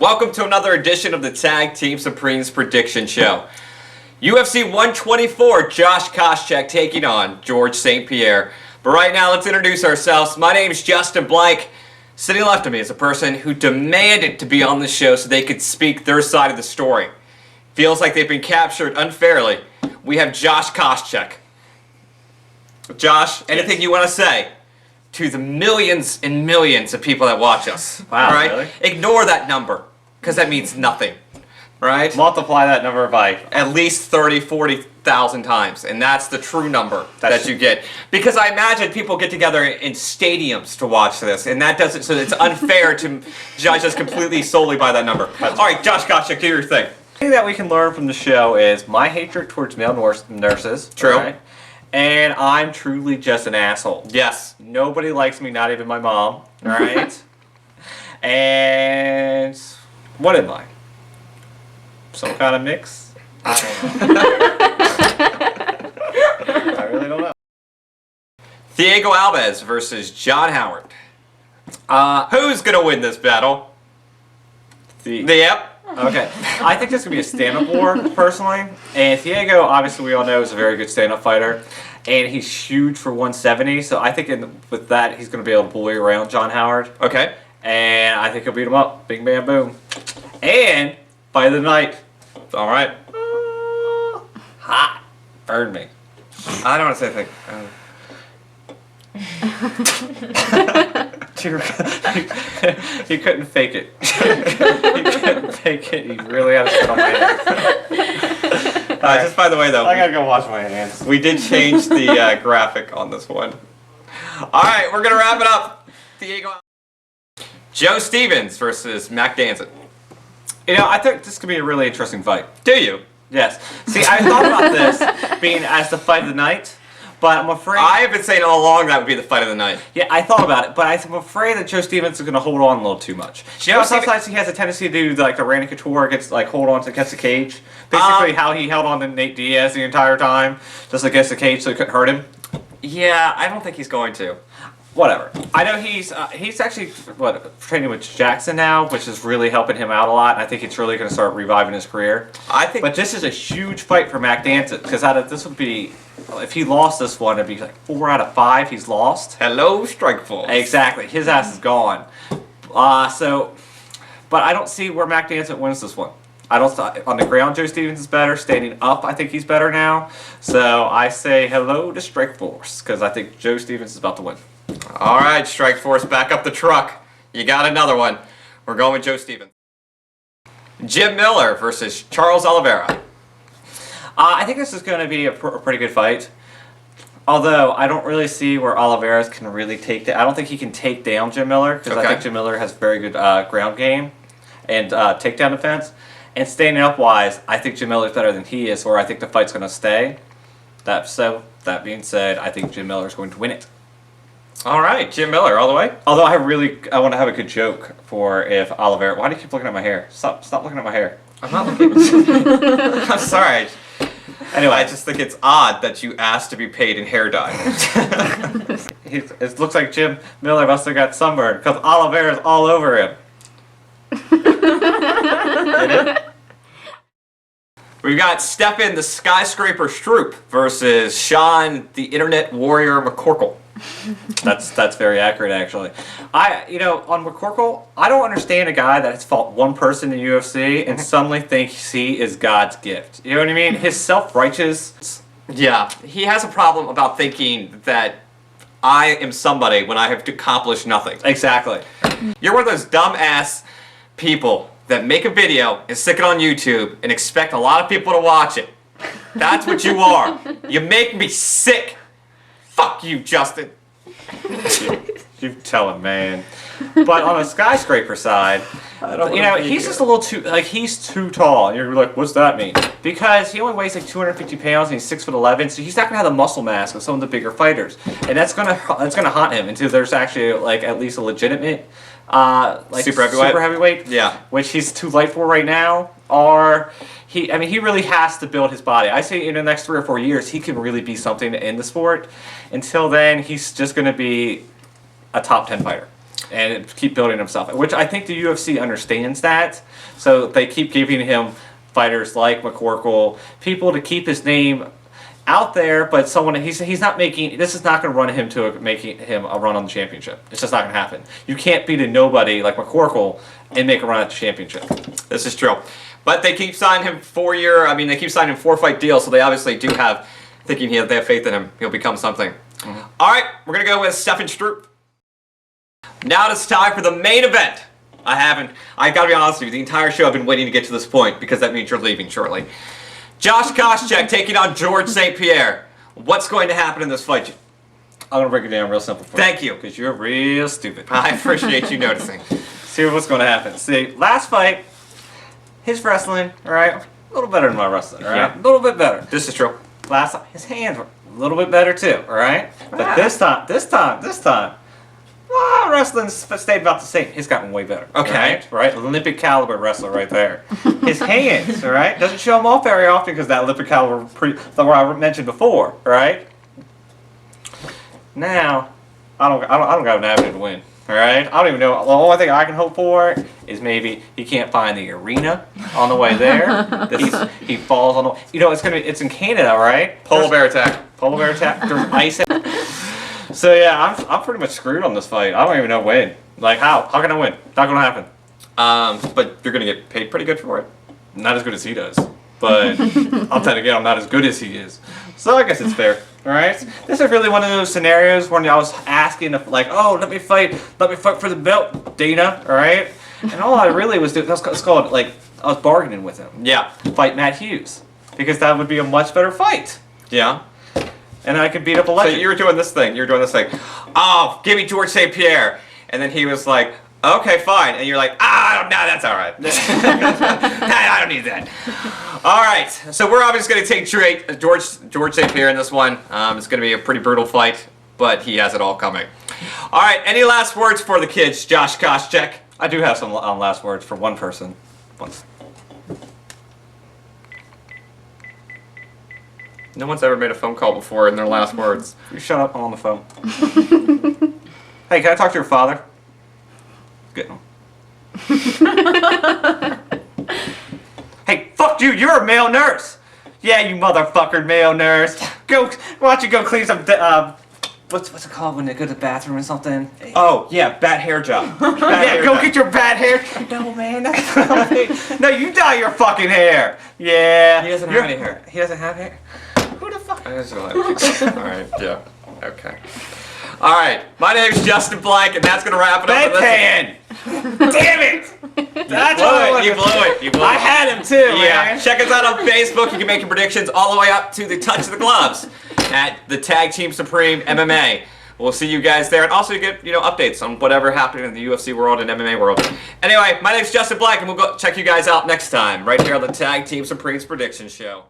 Welcome to another edition of the Tag Team Supremes Prediction Show. UFC 124, Josh Koscheck taking on George St-Pierre. But right now, let's introduce ourselves. My name is Justin Blank. Sitting left of me is a person who demanded to be on the show so they could speak their side of the story. Feels like they've been captured unfairly. We have Josh Koscheck. Josh, anything you want to say to the millions and millions of people that watch us? Wow, right? really? Ignore that number, because that means nothing. Right? Multiply that number by At least 40,000 times, and that's the true number that you get. Because I imagine people get together in stadiums to watch this, and that doesn't, so it's unfair to judge us completely solely by that number. All right, Josh Koscheck, do your thing. The thing that we can learn from the show is my hatred towards male nurses. True. Right? And I'm truly just an asshole. Yes. Nobody likes me, not even my mom. Right? And what am I? Some kind of mix? I really don't know. Thiago Alves versus John Howard. Who's going to win this battle? Yep. Okay. I think this is going to be a stand-up war, personally. And Thiago, obviously, we all know, is a very good stand-up fighter. And he's huge for 170, so I think with that, he's going to be able to bully around John Howard. Okay. And I think he'll beat him up. Bing, bam, boom. And by the night, All right. hot. Earn me. I don't want to say anything. He couldn't fake it. He couldn't fake it. He really had to sit on my hands. Just by the way, though, I gotta go wash my hands. we did change the graphic on this one. All right, we're going to wrap it up. Thiago. Joe Stevens versus Mac Danzig. You know, I think this could be a really interesting fight. Do you? Yes. See, I thought about this being as the fight of the night, but I'm afraid... I have been saying all along that would be the fight of the night. Yeah, I thought about it, but I'm afraid that Joe Stevens is going to hold on a little too much. You know, sometimes he has a tendency to do like the Randy Couture, hold on against the cage. Basically, how he held on to Nate Diaz the entire time, just against the cage so he couldn't hurt him. Yeah, I don't think he's going to. Whatever. I know he's actually training with Jackson now, which is really helping him out a lot. And I think it's really going to start reviving his career. But this is a huge fight for Mac Danzig because this would be, if he lost this one, it'd be like 4 out of 5 he's lost. Hello, Strikeforce. Exactly. His ass is gone. But I don't see where Mac Danzig wins this one. On the ground, Joe Stevens is better. Standing up, I think he's better now. So I say hello to Strikeforce because I think Joe Stevens is about to win. All right, Strikeforce, back up the truck. You got another one. We're going with Joe Stevens. Jim Miller versus Charles Oliveira. I think this is going to be a pretty good fight. Although, I don't really see where Oliveira can really I don't think he can take down Jim Miller, because I think Jim Miller has very good ground game and takedown defense. And standing up-wise, I think Jim Miller's better than he is, or I think the fight's going to stay. That being said, I think Jim Miller's going to win it. All right, Jim Miller, all the way. Although I want to have a good joke for if Oliveira... Why do you keep looking at my hair? Stop looking at my hair. I'm not looking. I'm sorry. Anyway, I just think it's odd that you asked to be paid in hair dye. It looks like Jim Miller must have got sunburned because Oliveira's all over him. We've got Stefan the Skyscraper Struve versus Sean the Internet Warrior McCorkle. That's very accurate, actually. On McCorkle, I don't understand a guy that has fought one person in UFC and suddenly thinks he is God's gift. You know what I mean? His self-righteous... Yeah, he has a problem about thinking that I am somebody when I have accomplished nothing. Exactly. You're one of those dumb-ass people that make a video and stick it on YouTube and expect a lot of people to watch it. That's what you are. You make me sick. Fuck you, Justin. You tell him, man. But on a Skyscraper side, he's just a little too, he's too tall. And you're like, what's that mean? Because he only weighs like 250 pounds and he's 6'11", so he's not gonna have the muscle mass of some of the bigger fighters, and that's gonna haunt him until there's actually at least a legitimate super heavyweight. Yeah, which he's too light for right now. Or he really has to build his body. I say in the next 3 or 4 years he can really be something in the sport. Until then, he's just gonna be a top 10 fighter. and keep building himself, which I think the UFC understands that. So they keep giving him fighters like McCorkle, people to keep his name out there, but someone he's not making. This is not going to run him to making him a run on the championship. It's just not going to happen. You can't beat a nobody like McCorkle and make a run at the championship. This is true. But they keep signing him 4-year. I mean, they keep signing 4-fight deals, so they obviously do have they have faith in him. He'll become something. Mm-hmm. All right, we're gonna go with Stefan Struve. Now it's time for the main event. I gotta be honest with you, the entire show I've been waiting to get to this point because that means you're leaving shortly. Josh Koscheck taking on George St-Pierre. What's going to happen in this fight? I'm going to break it down real simple for you. Thank you. Because you're real stupid. I appreciate you noticing. See what's going to happen. See, last fight, his wrestling, all right, a little better than my wrestling, all right? Yeah. A little bit better. This is true. Last time, his hands were a little bit better too, all right? But this time, wrestling stayed about the same. He's gotten way better. Okay. Right? Olympic caliber wrestler right there. His hands, all right? Doesn't show them off very often because that Olympic caliber, the one I mentioned before, all right? Now, I don't got an avenue to win. All right? I don't even know. The only thing I can hope for is maybe he can't find the arena on the way there. He falls on the. It's in Canada, right? Polar bear attack. Polar bear attack. There's ice. So yeah, I'm pretty much screwed on this fight. I don't even know when. Like how? How can I win? Not gonna happen. But you're gonna get paid pretty good for it. Not as good as he does. But I'll tell you again, I'm not as good as he is. So I guess it's fair. All right. This is really one of those scenarios when I was asking, like, oh, let me fight for the belt, Dana. All right. And all I really was doing, it's called like I was bargaining with him. Yeah. Fight Matt Hughes because that would be a much better fight. Yeah. And I could beat up a legend. So you were doing this thing. Oh, give me George St-Pierre. And then he was like, okay, fine. And you're like, no, that's all right. I don't need that. All right. So we're obviously going to take George St-Pierre in this one. It's going to be a pretty brutal fight, but he has it all coming. All right. Any last words for the kids, Josh Koscheck? I do have some last words for one person. No one's ever made a phone call before in their last words. You shut up, I'm on the phone. Hey, can I talk to your father? Get him. Hey, fuck you, you're a male nurse! Yeah, you motherfucker male nurse. Why don't you go clean some, what's it called when they go to the bathroom or something? Oh, yeah, bat hair job. Get your bad hair. No, man, that's not me. No, you dye your fucking hair. Yeah. He doesn't have any hair. He doesn't have hair? Who the fuck? Alright, yeah. Okay. Alright, my name's Justin Blank, and that's going to wrap it up. Bedpan! Damn it! You blew it. I had him too, Yeah. man. Check us out on Facebook. You can make your predictions all the way up to the touch of the gloves at the Tag Team Supreme MMA. We'll see you guys there, and also you get updates on whatever happened in the UFC world and MMA world. Anyway, my name's Justin Blank, and we'll go check you guys out next time right here on the Tag Team Supreme's Prediction Show.